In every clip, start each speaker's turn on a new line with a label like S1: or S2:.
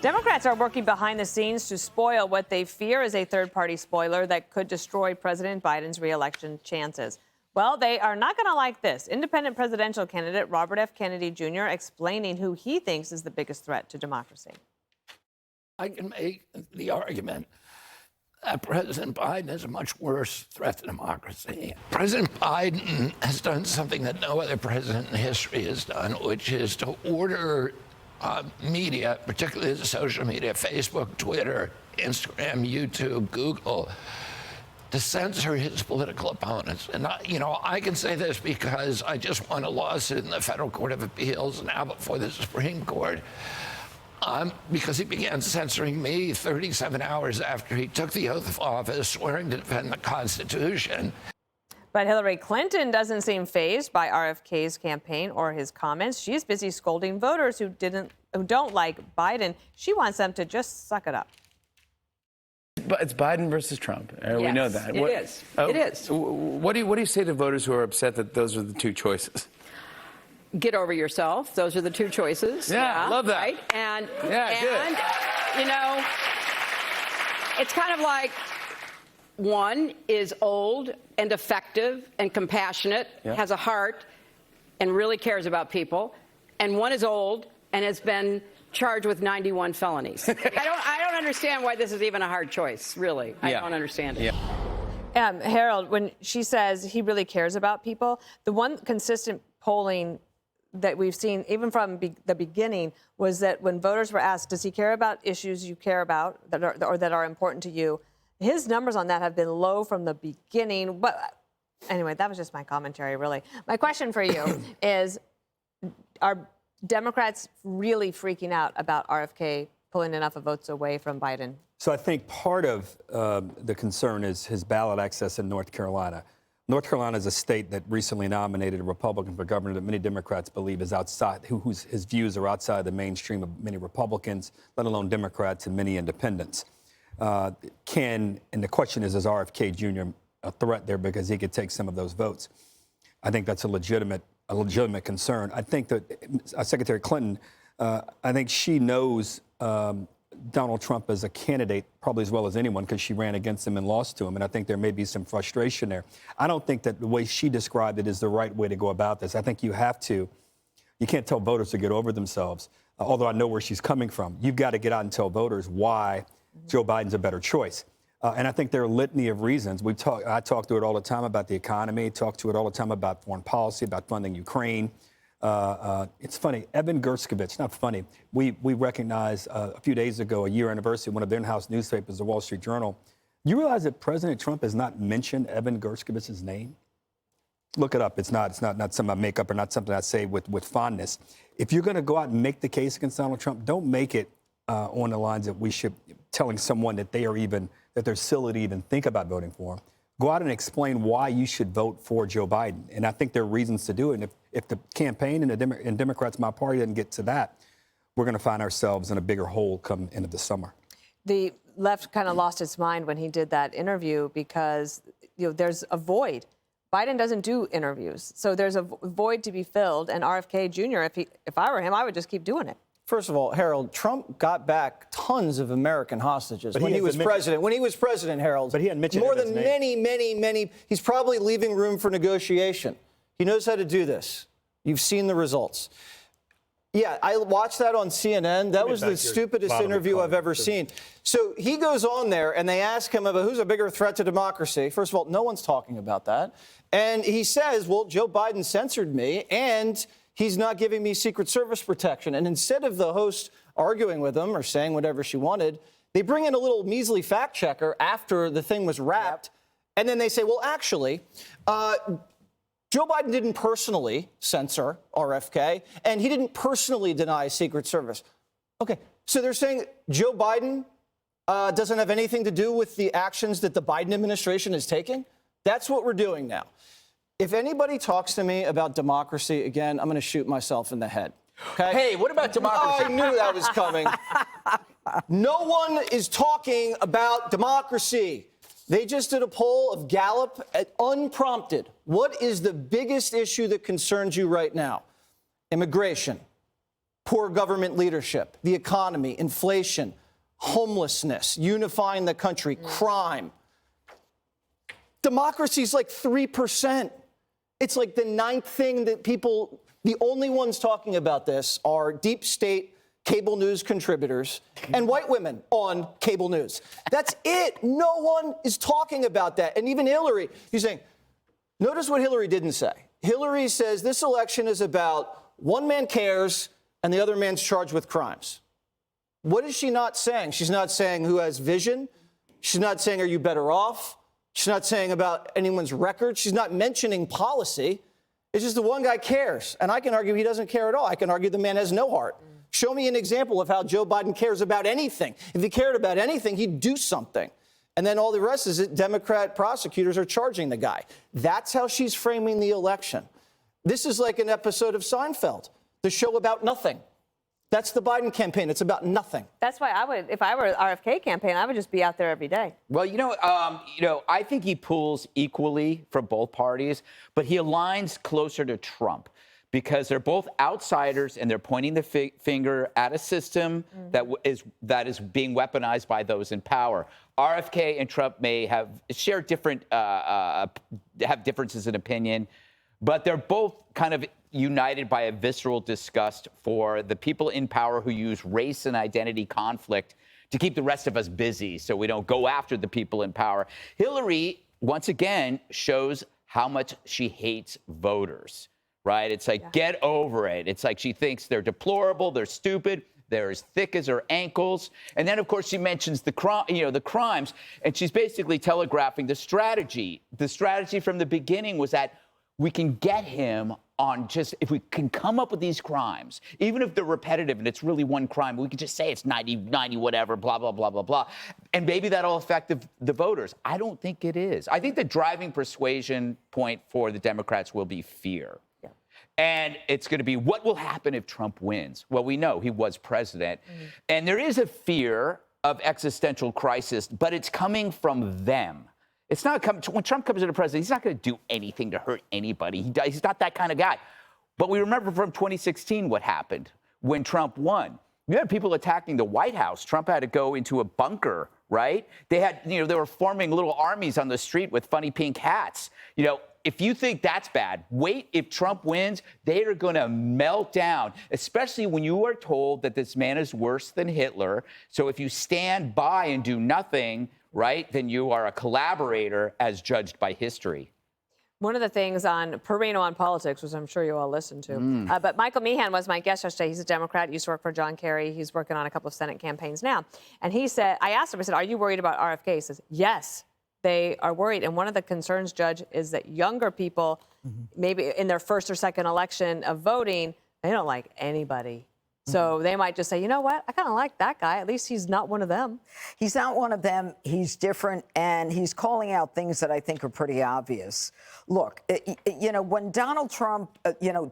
S1: Democrats are working behind the scenes to spoil what they fear is a third-party spoiler that could destroy President Biden's re-election chances. Well, they are not going to like this. Independent presidential candidate Robert F. Kennedy Jr. explaining who he thinks is the biggest threat to democracy.
S2: I can make the argument that President Biden is a much worse threat to democracy. President Biden has done something that no other president in history has done, which is to order media, particularly the social media, Facebook, Twitter, Instagram, YouTube, Google, to censor his political opponents. And, I can say this because I just won a lawsuit in the Federal Court of Appeals now before the Supreme Court, because he began censoring me 37 hours after he took the oath of office, swearing to defend the Constitution.
S1: But Hillary Clinton doesn't seem fazed by RFK's campaign or his comments. She's busy scolding voters who don't like Biden. She wants them to just suck it up.
S3: But it's Biden versus Trump.
S4: Yes,
S3: we know that.
S4: It is. It is.
S3: What do you say to voters who are upset that those are the two choices?
S4: Get over yourself. Those are the two choices.
S3: Yeah, love that.
S4: Right? And
S3: good.
S4: It's kind of like one is old and effective and compassionate, has a heart, and really cares about people, and one is old and has been charged with 91 felonies. I don't understand why this is even a hard choice, really. I don't understand it.
S1: Harold, when she says he really cares about people, the one consistent polling that we've seen, even from the beginning, was that when voters were asked, does he care about issues you care about that are important to you, his numbers on that have been low from the beginning. But anyway, that was just my commentary, really. My question for you is, are Democrats really freaking out about RFK pulling enough of votes away from Biden?
S5: So I think part of the concern is his ballot access in North Carolina. North Carolina is a state that recently nominated a Republican for governor that many Democrats believe is outside, his views are outside the mainstream of many Republicans, let alone Democrats and many independents. And the question is RFK Jr. a threat there because he could take some of those votes? I think that's a legitimate concern. I think that Secretary Clinton, I think she knows Donald Trump as a candidate probably as well as anyone because she ran against him and lost to him. And I think there may be some frustration there. I don't think that the way she described it is the right way to go about this. I think you can't tell voters to get over themselves, although I know where she's coming from. You've got to get out and tell voters why Joe Biden's a better choice. And I think there are a litany of reasons. I talk to it all the time about the economy, talk to it all the time about foreign policy, about funding Ukraine. It's funny, Evan Gershkovich, not funny, we recognized a few days ago, a year anniversary of one of their in-house newspapers, the Wall Street Journal. You realize that President Trump has not mentioned Evan Gershkovich's name? Look it up. It's not something I make up or not something I say with fondness. If you're going to go out and make the case against Donald Trump, don't make it on the lines that we should telling someone that they're silly to even think about voting for him. Go out and explain why you should vote for Joe Biden. And I think there are reasons to do it. And if the campaign and Democrats, my party, doesn't get to that, we're going to find ourselves in a bigger hole come end of the summer.
S1: The left kind of lost its mind when he did that interview because there's a void. Biden doesn't do interviews. So there's a void to be filled. And RFK Jr., if I were him, I would just keep doing it.
S6: First of all, Harold, Trump got back tons of American hostages when he was president. When he was president, Harold,
S5: but he hadn't mentioned
S6: more than many. He's probably leaving room for negotiation. He knows how to do this. You've seen the results. Yeah, I watched that on CNN. That was the stupidest interview I've ever seen. So he goes on there, and they ask him about who's a bigger threat to democracy. First of all, no one's talking about that. And he says, well, Joe Biden censored me, and he's not giving me Secret Service protection. And instead of the host arguing with him or saying whatever she wanted, they bring in a little measly fact checker after the thing was wrapped. And then they say, well, actually, Joe Biden didn't personally censor RFK, and he didn't personally deny Secret Service. Okay, so they're saying Joe Biden doesn't have anything to do with the actions that the Biden administration is taking? That's what we're doing now. If anybody talks to me about democracy again, I'm going to shoot myself in the head. Okay?
S3: Hey, what about democracy?
S6: I knew that was coming. No one is talking about democracy. They just did a poll of Gallup, unprompted. What is the biggest issue that concerns you right now? Immigration, poor government leadership, the economy, inflation, homelessness, unifying the country, crime. Democracy's like 3%. It's like the ninth thing that people, the only ones talking about this are deep state cable news contributors and white women on cable news. That's it. No one is talking about that. And even Hillary, he's saying, notice what Hillary didn't say. Hillary says this election is about one man cares and the other man's charged with crimes. What is she not saying? She's not saying who has vision. She's not saying, are you better off? She's not saying about anyone's record. She's not mentioning policy. It's just the one guy cares. And I can argue he doesn't care at all. I can argue the man has no heart. Show me an example of how Joe Biden cares about anything. If he cared about anything, he'd do something. And then all the rest is that Democrat prosecutors are charging the guy. That's how she's framing the election. This is like an episode of Seinfeld, the show about nothing. That's the Biden campaign. It's about nothing.
S1: That's why I would, if I were RFK campaign, I would just be out there every day.
S7: Well, I think he pulls equally from both parties, but he aligns closer to Trump because they're both outsiders and they're pointing the finger at a system that is being weaponized by those in power. RFK and Trump may have shared different, have differences in opinion, but they're both kind of united by a visceral disgust for the people in power who use race and identity conflict to keep the rest of us busy so we don't go after the people in power. Hillary, once again, shows how much she hates voters, right? It's like, get over it. It's like she thinks they're deplorable, they're stupid, they're as thick as her ankles. And then, of course, she mentions the crimes, and she's basically telegraphing the strategy. The strategy from the beginning was that we can get him on just, if we can come up with these crimes, even if they're repetitive and it's really one crime, we can just say it's 90, whatever, blah, blah, blah, blah, blah. And maybe that'll affect the voters. I don't think it is. I think the driving persuasion point for the Democrats will be fear. Yeah. And it's going to be, what will happen if Trump wins? Well, we know he was president. And there is a fear of existential crisis, but it's coming from them. It's not coming, when Trump comes into president, he's not going to do anything to hurt anybody. He's not that kind of guy. But we remember from 2016 what happened when Trump won. You had people attacking the White House. Trump had to go into a bunker, right? They had, they were forming little armies on the street with funny pink hats. If you think that's bad, wait, if Trump wins, they are going to melt down, especially when you are told that this man is worse than Hitler. So if you stand by and do nothing, right, then you are a collaborator as judged by history.
S1: One of the things on Perino on Politics, which I'm sure you all listened to, but Michael Meehan was my guest yesterday. He's a Democrat, used to work for John Kerry. He's working on a couple of Senate campaigns now. And he said, I asked him, I said, are you worried about RFK? He says, yes, they are worried. And one of the concerns, Judge, is that younger people, maybe in their first or second election of voting, they don't like anybody. So they might just say, you know what? I kind of like that guy. At least he's not one of them.
S8: He's not one of them. He's different, and he's calling out things that I think are pretty obvious. Look, when Donald Trump,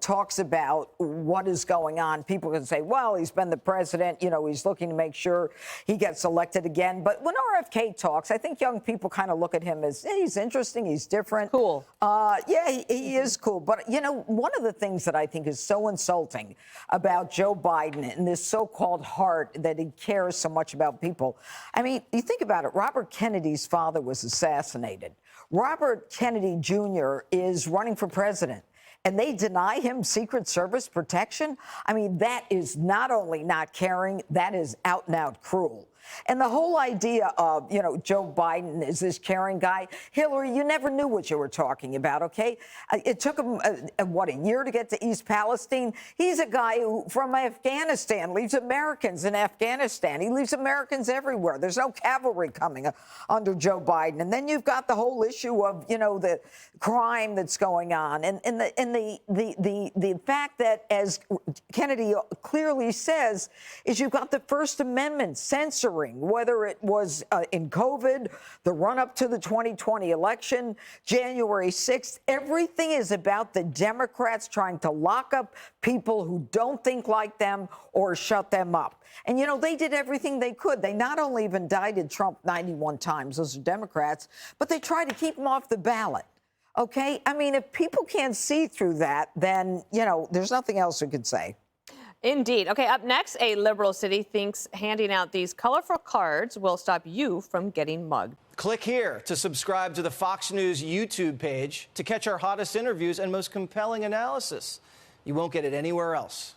S8: talks about what is going on, people can say, well, he's been the president. He's looking to make sure he gets elected again. But when RFK talks, I think young people kind of look at him as, hey, he's interesting. He's different.
S1: Cool.
S8: Yeah, he is cool. But, one of the things that I think is so insulting about Joe Biden and this so-called heart that he cares so much about people. I mean, you think about it. Robert Kennedy's father was assassinated. Robert Kennedy Jr. is running for president, and they deny him Secret Service protection. I mean, that is not only not caring, that is out and out cruel. And the whole idea of, Joe Biden is this caring guy. Hillary, you never knew what you were talking about, okay? It took him, a year to get to East Palestine? He's a guy who, from Afghanistan, leaves Americans in Afghanistan. He leaves Americans everywhere. There's no cavalry coming under Joe Biden. And then you've got the whole issue of, the crime that's going on. And the fact that, as Kennedy clearly says, is you've got the First Amendment censoring, whether it was in COVID, the run-up to the 2020 election, January 6th. Everything is about the Democrats trying to lock up people who don't think like them or shut them up. And, they did everything they could. They not only have indicted Trump 91 times, those are Democrats, but they tried to keep him off the ballot. Okay? I mean, if people can't see through that, then, there's nothing else we could say.
S1: Indeed. Okay, up next, a liberal city thinks handing out these colorful cards will stop you from getting mugged.
S6: Click here to subscribe to the Fox News YouTube page to catch our hottest interviews and most compelling analysis. You won't get it anywhere else.